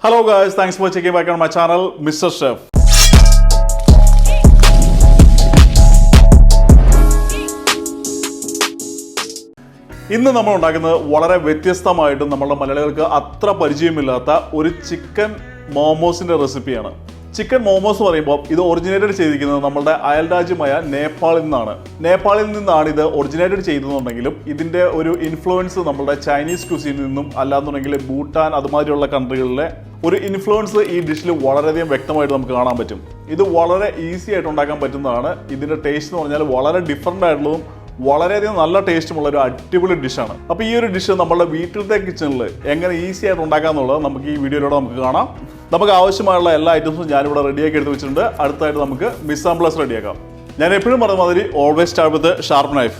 Hello guys, thanks for checking back on my channel, Mr. Chef. ഇന്ന് നമ്മൾ ഉണ്ടാക്കുന്നത് വളരെ വ്യത്യസ്തമായിട്ടും നമ്മുടെ മലയാളികൾക്ക് അത്ര പരിചയമില്ലാത്ത ഒരു ചിക്കൻ മോമോസിന്റെ റെസിപ്പിയാണ്. ചിക്കൻ മോമോസ് എന്ന് പറയുമ്പോൾ ഇത് ഒറിജിനേറ്റഡ് ചെയ്തിരിക്കുന്നത് നമ്മുടെ അയൽരാജ്യമായ നേപ്പാളിൽ നിന്നാണ് ഇത് ഒറിജിനേറ്റഡ് ചെയ്തതെന്നുണ്ടെങ്കിലും ഇതിന്റെ ഒരു ഇൻഫ്ലുവൻസ് നമ്മുടെ ചൈനീസ് ക്യൂസിനിൽ നിന്നും അല്ലാന്നുണ്ടെങ്കിൽ ഭൂട്ടാൻ അതുമാതിരിയുള്ള കൺട്രികളിലെ ഒരു ഇൻഫ്ലുവൻസ് ഈ ഡിഷിൽ വളരെയധികം വ്യക്തമായിട്ട് നമുക്ക് കാണാൻ പറ്റും. ഇത് വളരെ ഈസി ആയിട്ട് ഉണ്ടാക്കാൻ പറ്റുന്നതാണ്. ഇതിന്റെ ടേസ്റ്റ് എന്ന് പറഞ്ഞാൽ വളരെ ഡിഫറെൻ്റ് ആയിട്ടുള്ളതും വളരെയധികം നല്ല ടേസ്റ്റുമുള്ള ഒരു അടിപൊളി ഡിഷാണ്. അപ്പോൾ ഈ ഒരു ഡിഷ് നമ്മുടെ വീട്ടിലത്തെ കിച്ചണിൽ എങ്ങനെ ഈസി ആയിട്ട് ഉണ്ടാക്കാമെന്നുള്ളത് നമുക്ക് ഈ വീഡിയോയിലൂടെ നമുക്ക് കാണാം. നമുക്ക് ആവശ്യമായുള്ള എല്ലാ ഐറ്റംസും ഞാനിവിടെ റെഡിയാക്കി എടുത്ത് വെച്ചിട്ടുണ്ട്. അടുത്തായിട്ട് നമുക്ക് മിസ് ആൻഡ് പ്ലസ് റെഡിയാക്കാം. ഞാൻ എപ്പോഴും പറഞ്ഞ മാതിരി always start with sharp knife.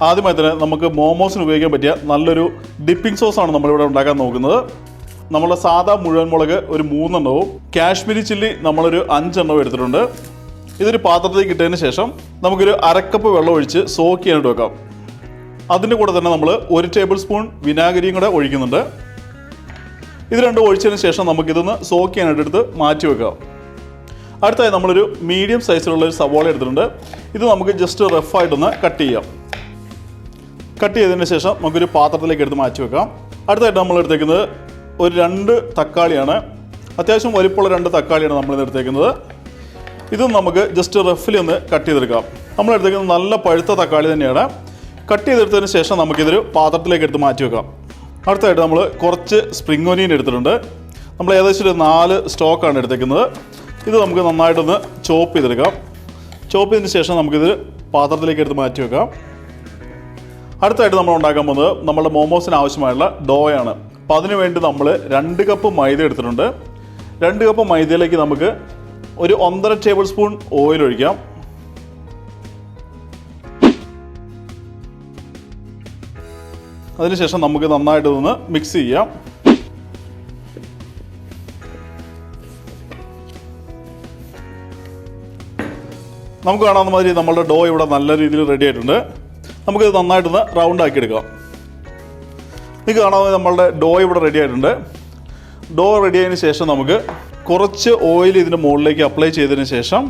ആദ്യമായി തന്നെ നമുക്ക് മോമോസിന് ഉപയോഗിക്കാൻ പറ്റിയ നല്ലൊരു ഡിപ്പിംഗ് സോസാണ് നമ്മളിവിടെ ഉണ്ടാക്കാൻ നോക്കുന്നത്. നമ്മുടെ സാധാ മുഴുവൻ മുളക് ഒരു 3 എണ്ണവും കാശ്മീരി ചില്ലി നമ്മളൊരു 5 എണ്ണവും എടുത്തിട്ടുണ്ട്. ഇതൊരു പാത്രത്തിലേക്ക് ഇട്ടതിന് ശേഷം നമുക്കൊരു 1/2 കപ്പ് വെള്ളം ഒഴിച്ച് സോക്ക് ചെയ്യാനായിട്ട് വെക്കാം. അതിൻ്റെ കൂടെ തന്നെ നമ്മൾ 1 ടേബിൾ സ്പൂൺ വിനാഗിരിയും കൂടെ ഒഴിക്കുന്നുണ്ട്. ഇത് രണ്ടും ഒഴിച്ചതിന് ശേഷം നമുക്കിതൊന്ന് സോക്ക് ചെയ്യാനായിട്ട് എടുത്ത് മാറ്റി വെക്കാം. അടുത്തായി നമ്മളൊരു മീഡിയം സൈസിലുള്ള ഒരു സവോള എടുത്തിട്ടുണ്ട്. ഇത് നമുക്ക് ജസ്റ്റ് റഫായിട്ടൊന്ന് കട്ട് ചെയ്യാം. കട്ട് ചെയ്തതിന് ശേഷം നമുക്കൊരു പാത്രത്തിലേക്ക് എടുത്ത് മാറ്റി വെക്കാം. അടുത്തായിട്ട് നമ്മൾ എടുത്തേക്കുന്നത് ഒരു 2 തക്കാളിയാണ്. അത്യാവശ്യം വലിപ്പമുള്ള 2 തക്കാളിയാണ് നമ്മളിന്ന് എടുത്തേക്കുന്നത്. ഇത് നമുക്ക് ജസ്റ്റ് റഫിൽ ഒന്ന് കട്ട് ചെയ്തെടുക്കാം. നമ്മൾ എടുത്തേക്കുന്നത് നല്ല പഴുത്ത തക്കാളി തന്നെയാണ്. കട്ട് ചെയ്തെടുത്തതിന് ശേഷം നമുക്കിതൊരു പാത്രത്തിലേക്ക് എടുത്ത് മാറ്റി വെക്കാം. അടുത്തായിട്ട് നമ്മൾ കുറച്ച് സ്പ്രിംഗ് ഒനിയൻ എടുത്തിട്ടുണ്ട്. നമ്മൾ ഏകദേശം ഒരു 4 സ്റ്റോക്കാണ് എടുത്തേക്കുന്നത്. ഇത് നമുക്ക് നന്നായിട്ടൊന്ന് ചോപ്പ് ചെയ്തെടുക്കാം. ചോപ്പ് ചെയ്തതിന് ശേഷം നമുക്കിത് പാത്രത്തിലേക്ക് എടുത്ത് മാറ്റി വെക്കാം. അടുത്തായിട്ട് നമ്മൾ ഉണ്ടാക്കാൻ പോകുന്നത് നമ്മുടെ മോമോസിന് ആവശ്യമായുള്ള ഡോയാണ്. അപ്പോൾ അതിനു വേണ്ടി നമ്മൾ 2 കപ്പ് മൈദ എടുത്തിട്ടുണ്ട്. 2 കപ്പ് മൈദയിലേക്ക് നമുക്ക് ഒരു 1.5 ടേബിൾ സ്പൂൺ ഓയിൽ ഒഴിക്കാം. അതിനുശേഷം നമുക്ക് നന്നായിട്ട് ഒന്ന് മിക്സ് ചെയ്യാം. നമുക്ക് കാണാവുന്ന മാതിരി നമ്മളുടെ ഡോ ഇവിടെ നല്ല രീതിയിൽ റെഡി ആയിട്ടുണ്ട്. നമുക്കിത് നന്നായിട്ടൊന്ന് റൗണ്ട് ആക്കി എടുക്കാം. നിങ്ങൾക്ക് കാണാവുന്ന നമ്മളുടെ ഡോ ഇവിടെ റെഡി ആയിട്ടുണ്ട്. ഡോ റെഡി ആയതിനു ശേഷം നമുക്ക് കുറച്ച് ഓയിൽ ഇതിൻ്റെ മുകളിലേക്ക് അപ്ലൈ ചെയ്തതിന് ശേഷം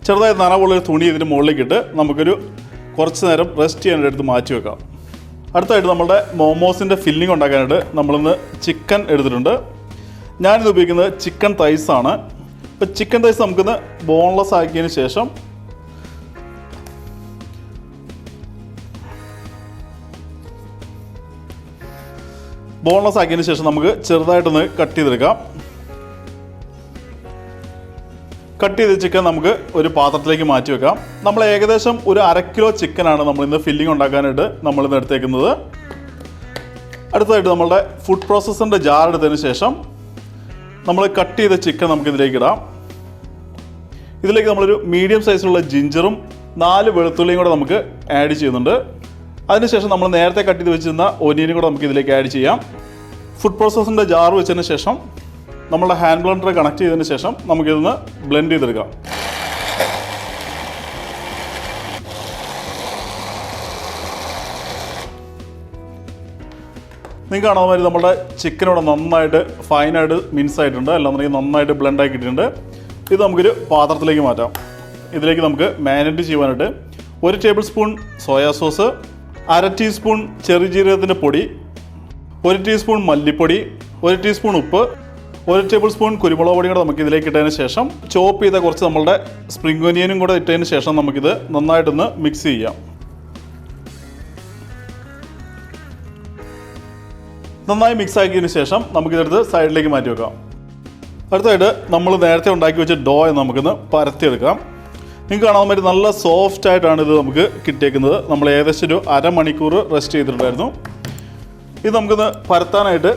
ചെറുതായി നനവുള്ളൊരു തുണി ഇതിൻ്റെ മുകളിലേക്ക് ഇട്ട് നമുക്കൊരു കുറച്ച് നേരം റെസ്റ്റ് ചെയ്യാനായിട്ട് എടുത്ത് മാറ്റി വെക്കാം. അടുത്തായിട്ട് നമ്മുടെ മോമോസിൻ്റെ ഫില്ലിംഗ് ഉണ്ടാക്കാനായിട്ട് നമ്മളിന്ന് ചിക്കൻ എടുത്തിട്ടുണ്ട്. ഞാനിത് ഉപയോഗിക്കുന്നത് ചിക്കൻ തൈസാണ്. ഇപ്പോൾ ചിക്കൻ തൈസ് നമുക്കിന്ന് ബോൺലെസ് ആക്കിയതിന് ശേഷം നമുക്ക് ചെറുതായിട്ടൊന്ന് കട്ട് ചെയ്തെടുക്കാം. കട്ട് ചെയ്ത ചിക്കൻ നമുക്ക് ഒരു പാത്രത്തിലേക്ക് മാറ്റി വെക്കാം. നമ്മൾ ഏകദേശം ഒരു 1/2 കിലോ ചിക്കനാണ് നമ്മളിന്ന് ഫില്ലിംഗ് ഉണ്ടാക്കാനായിട്ട് നമ്മളിന്ന് എടുത്തേക്കുന്നത്. അടുത്തതായിട്ട് നമ്മളുടെ ഫുഡ് പ്രോസസ്സറിൻ്റെ ജാർ എടുത്തതിന് ശേഷം നമ്മൾ കട്ട് ചെയ്ത ചിക്കൻ നമുക്കിതിലേക്ക് ഇടാം. ഇതിലേക്ക് നമ്മളൊരു മീഡിയം സൈസിലുള്ള ജിഞ്ചറും 4 വെളുത്തുള്ളിയും കൂടെ നമുക്ക് ആഡ് ചെയ്യുന്നുണ്ട്. അതിനുശേഷം നമ്മൾ നേരത്തെ കട്ട് ചെയ്ത് വെച്ചിരുന്ന ഒനിയനും കൂടെ നമുക്ക് ഇതിലേക്ക് ആഡ് ചെയ്യാം. ഫുഡ് പ്രോസസ്സറിൻ്റെ ജാർ വെച്ചതിന് ശേഷം നമ്മളുടെ ഹാൻഡ് ബ്ലെൻഡർ കണക്ട് ചെയ്തതിന് ശേഷം നമുക്കിതൊന്ന് ബ്ലെൻഡ് ചെയ്തെടുക്കാം. നിങ്ങൾക്ക് കാണാൻ മാതിരി നമ്മുടെ ചിക്കൻ ഇവിടെ നന്നായിട്ട് ഫൈനായിട്ട് മിൻസ് ആയിട്ടുണ്ട്. അല്ലാന്നുണ്ടെങ്കിൽ നന്നായിട്ട് ബ്ലെൻഡ് ആക്കിയിട്ടുണ്ട്. ഇത് നമുക്കൊരു പാത്രത്തിലേക്ക് മാറ്റാം. ഇതിലേക്ക് നമുക്ക് മാരിനേറ്റ് ചെയ്യുവാനായിട്ട് 1 tablespoon soya sauce, 1/2 teaspoon ചെറുജീരകത്തിൻ്റെ പൊടി, 1 ടീസ്പൂൺ മല്ലിപ്പൊടി, 1 ടീസ്പൂൺ ഉപ്പ്, 1 ടേബിൾ സ്പൂൺ കുരുമുളക് പൊടി കൂടെ നമുക്ക് ഇതിലേക്ക് ഇട്ടതിന് ശേഷം ചോപ്പ് ചെയ്ത കുറച്ച് നമ്മളുടെ സ്പ്രിംഗ് ഒനിയനും കൂടെ ഇട്ടതിന് ശേഷം നമുക്കിത് നന്നായിട്ടൊന്ന് മിക്സ് ചെയ്യാം. നന്നായി മിക്സ് ആക്കിയതിന് ശേഷം നമുക്കിതെടുത്ത് സൈഡിലേക്ക് മാറ്റി വെക്കാം. അടുത്തായിട്ട് നമ്മൾ നേരത്തെ ഉണ്ടാക്കി വെച്ച ഡോ നമുക്കൊന്ന് പരത്തിയെടുക്കാം. നിങ്ങൾക്ക് കാണാൻ പറ്റും നല്ല സോഫ്റ്റ് ആയിട്ടാണ് ഇത് നമുക്ക് കിട്ടിയേക്കുന്നത്. നമ്മൾ ഏകദേശം ഒരു 1/2 മണിക്കൂർ റെസ്റ്റ് ചെയ്തിട്ടുണ്ടായിരുന്നു. ഇത് നമുക്കൊന്ന് പരത്താനായിട്ട്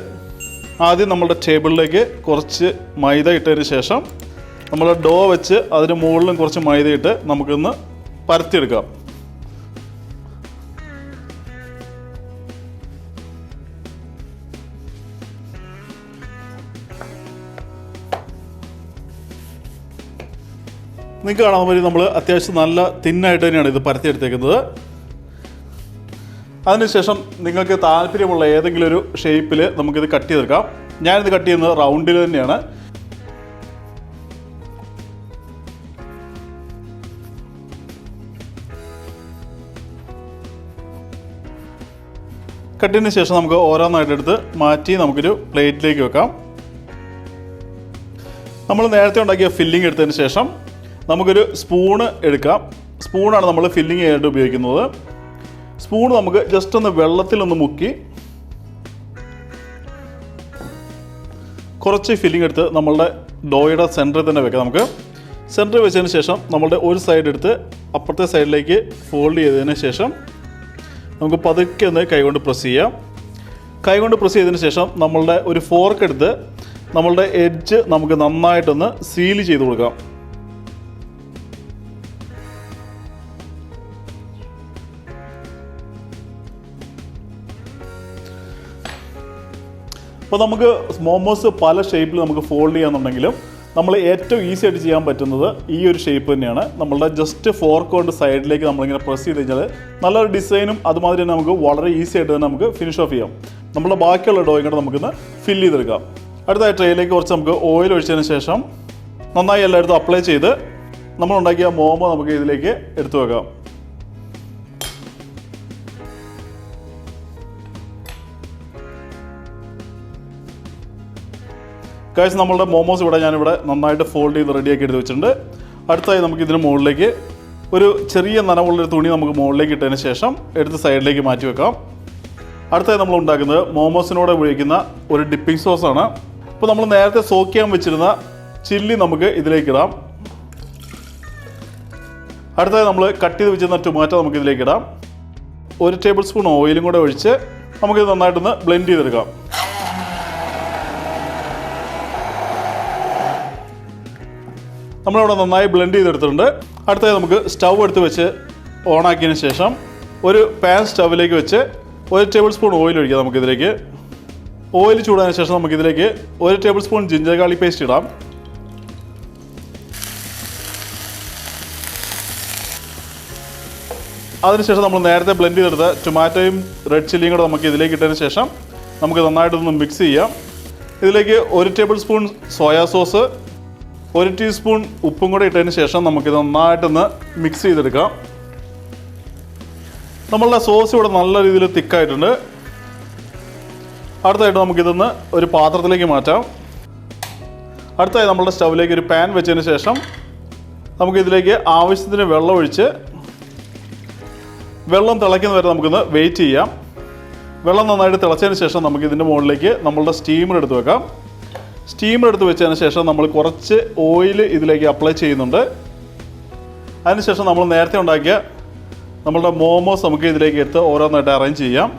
ആദ്യം നമ്മുടെ ടേബിളിലേക്ക് കുറച്ച് മൈദ ഇട്ടതിന് ശേഷം നമ്മൾ ഡോ വെച്ച് അതിന് മുകളിലും കുറച്ച് മൈദ ഇട്ട് നമുക്കൊന്ന് പരത്തിയെടുക്കാം. നിങ്ങൾക്ക് കാണാൻ പറ്റും നമ്മൾ അത്യാവശ്യം നല്ല തിന്നായിട്ട് തന്നെയാണ് ഇത് പരത്തിയെടുത്തേക്കുന്നത്. അതിനുശേഷം നിങ്ങൾക്ക് താല്പര്യമുള്ള ഏതെങ്കിലും ഒരു ഷേപ്പിൽ നമുക്കിത് കട്ട് ചെയ്തെടുക്കാം. ഞാനിത് കട്ട് ചെയ്യുന്നത് റൗണ്ടിൽ തന്നെയാണ്. കട്ടിന് ശേഷം നമുക്ക് ഓരോന്നായിട്ട് എടുത്ത് മാറ്റി നമുക്കൊരു പ്ലേറ്റിലേക്ക് വെക്കാം. നമ്മൾ നേരത്തെ ഉണ്ടാക്കിയ ഫില്ലിംഗ് എടുത്തതിന് ശേഷം നമുക്കൊരു സ്പൂണ് എടുക്കാം. സ്പൂണാണ് നമ്മൾ ഫില്ലിംഗ് ചെയ്യാനായിട്ട് ഉപയോഗിക്കുന്നത്. സ്പൂൺ നമുക്ക് ജസ്റ്റ് ഒന്ന് വെള്ളത്തിലൊന്ന് മുക്കി കുറച്ച് ഫില്ലിംഗ് എടുത്ത് നമ്മളുടെ ഡോയുടെ സെൻറ്ററിൽ തന്നെ വെക്കാം. നമുക്ക് സെൻറ്ററിൽ വെച്ചതിന് ശേഷം നമ്മളുടെ ഒരു സൈഡ് എടുത്ത് അപ്പുറത്തെ സൈഡിലേക്ക് ഫോൾഡ് ചെയ്തതിന് ശേഷം നമുക്ക് പതുക്കെ ഒന്ന് കൈകൊണ്ട് പ്രസ് ചെയ്യാം. കൈകൊണ്ട് പ്രസ് ചെയ്തതിന് ശേഷം നമ്മളുടെ ഒരു ഫോർക്ക് എടുത്ത് നമ്മളുടെ എഡ്ജ് നമുക്ക് നന്നായിട്ടൊന്ന് സീൽ ചെയ്ത് കൊടുക്കാം. അപ്പോൾ നമുക്ക് മോമോസ് പല ഷേപ്പിൽ നമുക്ക് ഫോൾഡ് ചെയ്യാന്നുണ്ടെങ്കിലും നമ്മൾ ഏറ്റവും ഈസി ആയിട്ട് ചെയ്യാൻ പറ്റുന്നത് ഈ ഒരു ഷേപ്പ് തന്നെയാണ്. നമ്മളുടെ ജസ്റ്റ് ഫോർക്ക് കൊണ്ട് സൈഡിലേക്ക് നമ്മളിങ്ങനെ പ്രസ് ചെയ്ത് കഴിഞ്ഞാൽ നല്ലൊരു ഡിസൈനും അതുമാതിരി തന്നെ നമുക്ക് വളരെ ഈസി ആയിട്ട് തന്നെ നമുക്ക് ഫിനിഷ് ഓഫ് ചെയ്യാം. നമ്മളുടെ ബാക്കിയുള്ള ഡോയും കൂടെ നമുക്കിന്ന് ഫില്ല് ചെയ്തെടുക്കാം. അടുത്തായി ട്രേയിലേക്ക് കുറച്ച് നമുക്ക് ഓയിൽ ഒഴിച്ചതിന് ശേഷം നന്നായി എല്ലായിടത്തും അപ്ലൈ ചെയ്ത് നമ്മളുണ്ടാക്കിയ മോമോ നമുക്ക് ഇതിലേക്ക് എടുത്തു വെക്കാം. ഗൈസ്, നമ്മളുടെ മോമോസ് ഞാനിവിടെ നന്നായിട്ട് ഫോൾഡ് ചെയ്ത് റെഡിയാക്കി എടുത്ത് വെച്ചിട്ടുണ്ട്. അടുത്തായി നമുക്ക് ഇതിന് മുകളിലേക്ക് ഒരു ചെറിയ നനവുള്ളൊരു തുണി നമുക്ക് മുകളിലേക്ക് ഇട്ടതിന് ശേഷം എടുത്ത് സൈഡിലേക്ക് മാറ്റി വെക്കാം. അടുത്തായി നമ്മൾ ഉണ്ടാക്കുന്നത് മോമോസിനോട് ഉപയോഗിക്കുന്ന ഒരു ഡിപ്പിംഗ് സോസാണ്. അപ്പോൾ നമ്മൾ നേരത്തെ സോക്ക് ചെയ്യാൻ വെച്ചിരുന്ന ചില്ലി നമുക്ക് ഇതിലേക്ക് ഇടാം. അടുത്തായി നമ്മൾ കട്ട് ചെയ്ത് വെച്ചിരുന്ന ടൊമാറ്റോ നമുക്ക് ഇതിലേക്ക് ഇടാം. 1 ടേബിൾ സ്പൂൺ ഓയിലും കൂടെ ഒഴിച്ച് നമുക്കിത് നന്നായിട്ടൊന്ന് ബ്ലെൻഡ് ചെയ്തെടുക്കാം. നമ്മളിവിടെ നന്നായി ബ്ലെൻഡ് ചെയ്തെടുത്തിട്ടുണ്ട്. അടുത്തായി നമുക്ക് സ്റ്റൗ എടുത്ത് വെച്ച് ഓണാക്കിയതിന് ശേഷം ഒരു പാൻ സ്റ്റൗവിലേക്ക് വെച്ച് 1 ടേബിൾ സ്പൂൺ ഓയിൽ ഒഴിക്കാം. നമുക്കിതിലേക്ക് ഓയിൽ ചൂടായതിനു ശേഷം നമുക്കിതിലേക്ക് 1 table spoon ginger garlic paste ഇടാം. അതിനുശേഷം നമ്മൾ നേരത്തെ ബ്ലെൻഡ് ചെയ്തെടുത്ത ടൊമാറ്റോയും റെഡ് ചില്ലിയും കൂടെ നമുക്ക് ഇതിലേക്ക് ഇട്ടതിന് ശേഷം നമുക്ക് നന്നായിട്ടൊന്ന് മിക്സ് ചെയ്യാം. ഇതിലേക്ക് 1 tablespoon soya sauce, 1 teaspoon ഉപ്പും കൂടെ ഇട്ടതിന് ശേഷം നമുക്കിത് നന്നായിട്ടൊന്ന് മിക്സ് ചെയ്തെടുക്കാം. നമ്മളുടെ സോസ് ഇവിടെ നല്ല രീതിയിൽ തിക്കായിട്ടുണ്ട്. അടുത്തായിട്ട് നമുക്കിതൊന്ന് ഒരു പാത്രത്തിലേക്ക് മാറ്റാം. അടുത്തായി നമ്മളുടെ സ്റ്റൗവിലേക്ക് ഒരു പാൻ വെച്ചതിന് ശേഷം നമുക്കിതിലേക്ക് ആവശ്യത്തിന് വെള്ളം ഒഴിച്ച് വെള്ളം തിളയ്ക്കുന്ന വരെ നമുക്കൊന്ന് വെയിറ്റ് ചെയ്യാം. വെള്ളം നന്നായിട്ട് തിളച്ചതിന് ശേഷം നമുക്കിതിൻ്റെ മുകളിലേക്ക് നമ്മളുടെ സ്റ്റീമർ എടുത്ത് വെക്കാം. സ്റ്റീമർ എടുത്ത് വെച്ചതിന് ശേഷം നമ്മൾ കുറച്ച് ഓയിൽ ഇതിലേക്ക് അപ്ലൈ ചെയ്യുന്നുണ്ട്. അതിനുശേഷം നമ്മൾ നേരത്തെ ഉണ്ടാക്കിയ നമ്മളുടെ മോമോസ് നമുക്ക് ഇതിലേക്ക് എടുത്ത് ഓരോന്നായിട്ട് അറേഞ്ച് ചെയ്യാം.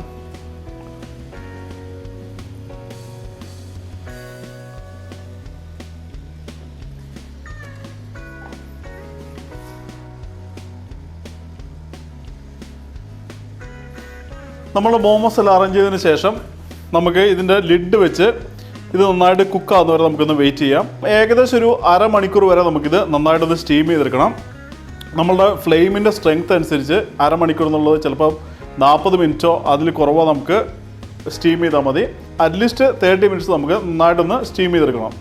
നമ്മൾ മോമോസ് എല്ലാം അറേഞ്ച് ചെയ്തതിന് ശേഷം നമുക്ക് ഇതിൻ്റെ ലിഡ് വെച്ച് ഇത് നന്നായിട്ട് കുക്കാകുന്ന വരെ നമുക്കൊന്ന് വെയിറ്റ് ചെയ്യാം. ഏകദേശം ഒരു അരമണിക്കൂർ വരെ നമുക്കിത് നന്നായിട്ടൊന്ന് സ്റ്റീം ചെയ്തെടുക്കണം. നമ്മളുടെ ഫ്ലെയിമിൻ്റെ സ്ട്രെങ്ത് അനുസരിച്ച് അരമണിക്കൂർ എന്നുള്ളത് ചിലപ്പോൾ 40 മിനിറ്റോ അതിൽ കുറവോ നമുക്ക് സ്റ്റീം ചെയ്താൽ മതി. അറ്റ്ലീസ്റ്റ് 30 മിനിറ്റ്സ് നമുക്ക് നന്നായിട്ടൊന്ന് സ്റ്റീം ചെയ്തെടുക്കണം.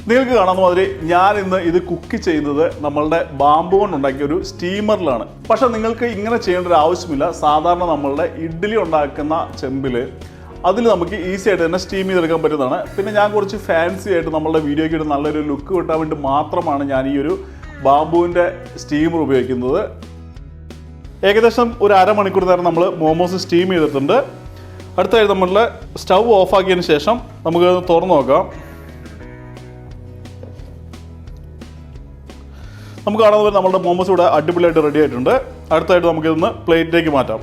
നിങ്ങൾക്ക് കാണുന്ന മാതിരി ഞാൻ ഇന്ന് ഇത് കുക്ക് ചെയ്യുന്നത് നമ്മളുടെ ബാമ്പു കൊണ്ടുണ്ടാക്കിയ ഒരു സ്റ്റീമറിലാണ്. പക്ഷെ നിങ്ങൾക്ക് ഇങ്ങനെ ചെയ്യേണ്ട ഒരു ആവശ്യമില്ല. സാധാരണ നമ്മളുടെ ഇഡ്ഡലി ഉണ്ടാക്കുന്ന ചെമ്പിൽ അതിൽ നമുക്ക് ഈസി ആയിട്ട് തന്നെ സ്റ്റീം ചെയ്തെടുക്കാൻ പറ്റുന്നതാണ്. പിന്നെ ഞാൻ കുറച്ച് ഫാൻസി ആയിട്ട് നമ്മളുടെ വീഡിയോയ്ക്ക് ഒരു നല്ലൊരു ലുക്ക് കിട്ടാൻ വേണ്ടി മാത്രമാണ് ഞാൻ ഈ ഒരു ബാമ്പുവിൻ്റെ സ്റ്റീമർ ഉപയോഗിക്കുന്നത്. ഏകദേശം ഒരു അരമണിക്കൂർ നേരം നമ്മൾ മോമോസ് സ്റ്റീം ചെയ്തിട്ടുണ്ട്. അടുത്തായി നമ്മളുടെ സ്റ്റൗ ഓഫാക്കിയതിന് ശേഷം നമുക്ക് തുറന്നു നോക്കാം. നമുക്ക് കാണാൻ പോലെ നമ്മളുടെ മോമോസ് ഇവിടെ അടിപൊളിയായിട്ട് റെഡി ആയിട്ടുണ്ട്. അടുത്തായിട്ട് നമുക്കിതൊന്ന് പ്ലേറ്റിലേക്ക് മാറ്റാം.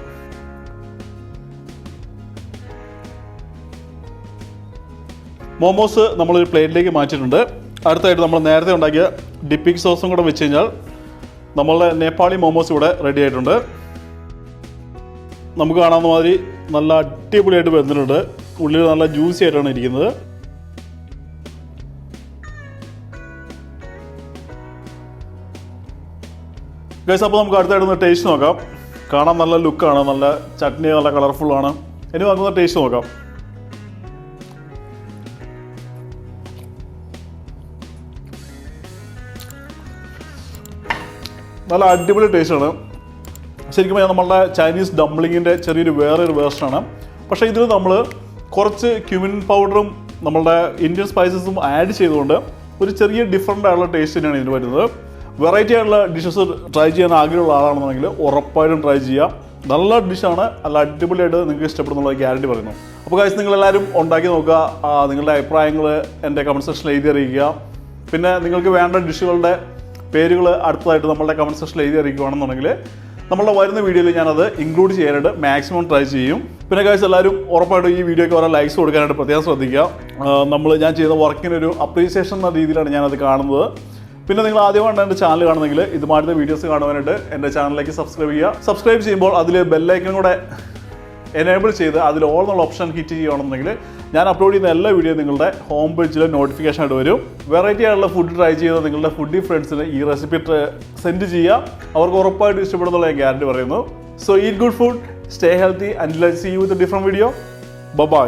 മോമോസ് നമ്മളൊരു പ്ലേറ്റിലേക്ക് മാറ്റിയിട്ടുണ്ട്. അടുത്തായിട്ട് നമ്മൾ നേരത്തെ ഉണ്ടാക്കിയ ഡിപ്പിംഗ് സോസും കൂടെ വെച്ച് കഴിഞ്ഞാൽ നമ്മളുടെ നേപ്പാളി മോമോസ് ഇവിടെ റെഡി ആയിട്ടുണ്ട്. നമുക്ക് കാണാവുന്ന മാതിരി നല്ല അടിപൊളിയായിട്ട് വെന്തിട്ടുണ്ട്. ഉള്ളിൽ നല്ല ജ്യൂസി ആയിട്ടാണ് ഇരിക്കുന്നത്. ഗൈസ്, അപ്പോൾ നമുക്ക് അടുത്തായിട്ടൊന്ന് ടേസ്റ്റ് നോക്കാം. കാണാൻ നല്ല ലുക്കാണ്, നല്ല ചട്നി നല്ല കളർഫുള്ളാണ്. ഇനി നമുക്ക് ടേസ്റ്റ് നോക്കാം. നല്ല അടിപൊളി ടേസ്റ്റാണ്. ശരിക്കും പറഞ്ഞാൽ നമ്മളുടെ ചൈനീസ് ഡംപ്ലിങ്ങിൻ്റെ ചെറിയൊരു വേറൊരു വേർഷനാണ്. പക്ഷേ ഇതിൽ നമ്മൾ കുറച്ച് ക്യുമിൻ പൗഡറും നമ്മളുടെ ഇന്ത്യൻ സ്പൈസസും ആഡ് ചെയ്തുകൊണ്ട് ഒരു ചെറിയ ഡിഫറൻ്റ് ആയിട്ടുള്ള ടേസ്റ്റ് തന്നെയാണ് ഇതിന് വരുന്നത്. വെറൈറ്റി ആയിട്ടുള്ള ഡിഷസ് ട്രൈ ചെയ്യാൻ ആഗ്രഹമുള്ള ആളാണെന്നുണ്ടെങ്കിൽ ഉറപ്പായിട്ടും ട്രൈ ചെയ്യുക. നല്ല ഡിഷാണ്, നല്ല അടിപൊളിയായിട്ട് നിങ്ങൾക്ക് ഇഷ്ടപ്പെടുന്നുള്ള ഗ്യാരണ്ടി പറയുന്നു. അപ്പോൾ ഗൈസ്, നിങ്ങളെല്ലാവരും ഉണ്ടാക്കി നോക്കുക. നിങ്ങളുടെ അഭിപ്രായങ്ങൾ എൻ്റെ കമൻറ്റ് സെക്ഷനിൽ എഴുതി അറിയിക്കുക. പിന്നെ നിങ്ങൾക്ക് വേണ്ട ഡിഷുകളുടെ പേരുകൾ അടുത്തതായിട്ട് നമ്മളുടെ കമൻറ്റ് സെക്ഷനിൽ എഴുതി അറിയിക്കുകയാണെന്നുണ്ടെങ്കിൽ നമ്മളുടെ വരുന്ന വീഡിയോയിൽ ഞാനത് ഇൻക്ലൂഡ് ചെയ്യാനായിട്ട് മാക്സിമം ട്രൈ ചെയ്യും. പിന്നെ ഗൈസ്, എല്ലാവരും ഉറപ്പായിട്ടും ഈ വീഡിയോയ്ക്ക് ഓരോ ലൈക്സ് കൊടുക്കാനായിട്ട് പ്രത്യേകം ശ്രദ്ധിക്കുക. ഞാൻ ചെയ്യുന്ന വർക്കിനൊരു അപ്രീസിയേഷൻ എന്ന രീതിയിലാണ് ഞാനത് കാണുന്നത്. പിന്നെ നിങ്ങൾ ആദ്യമായിട്ടാണ് എൻ്റെ ചാനൽ കാണുന്നെങ്കിൽ ഇതുമായിട്ട് വീഡിയോസ് കാണുവാനായിട്ട് എൻ്റെ ചാനലിലേക്ക് സബ്സ്ക്രൈബ് ചെയ്യുക. സബ്സ്ക്രൈബ് ചെയ്യുമ്പോൾ അതിൽ ബെല്ലൈക്കൺ കൂടെ എനേബിൾ ചെയ്ത് അതിൽ ഓൾ എന്നുള്ള ഓപ്ഷൻ ഹിറ്റ് ചെയ്യുകയാണെന്നുണ്ടെങ്കിൽ ഞാൻ അപ്ലോഡ് ചെയ്യുന്ന എല്ലാ വീഡിയോ നിങ്ങളുടെ ഹോം പേജിൽ നോട്ടിഫിക്കേഷൻ ആയിട്ട് വരും. വെറൈറ്റി ആയിട്ടുള്ള ഫുഡ് ട്രൈ ചെയ്ത് നിങ്ങളുടെ ഫുഡി ഫ്രണ്ട്സിന് ഈ റെസിപ്പി സെൻഡ് ചെയ്യുക. അവർക്ക് ഉറപ്പായിട്ട് ഇഷ്ടപ്പെടുന്നുള്ള ഞാൻ ഗ്യാരണ്ടി പറയുന്നു. So eat good food, stay healthy, and let's see you with a different video. By.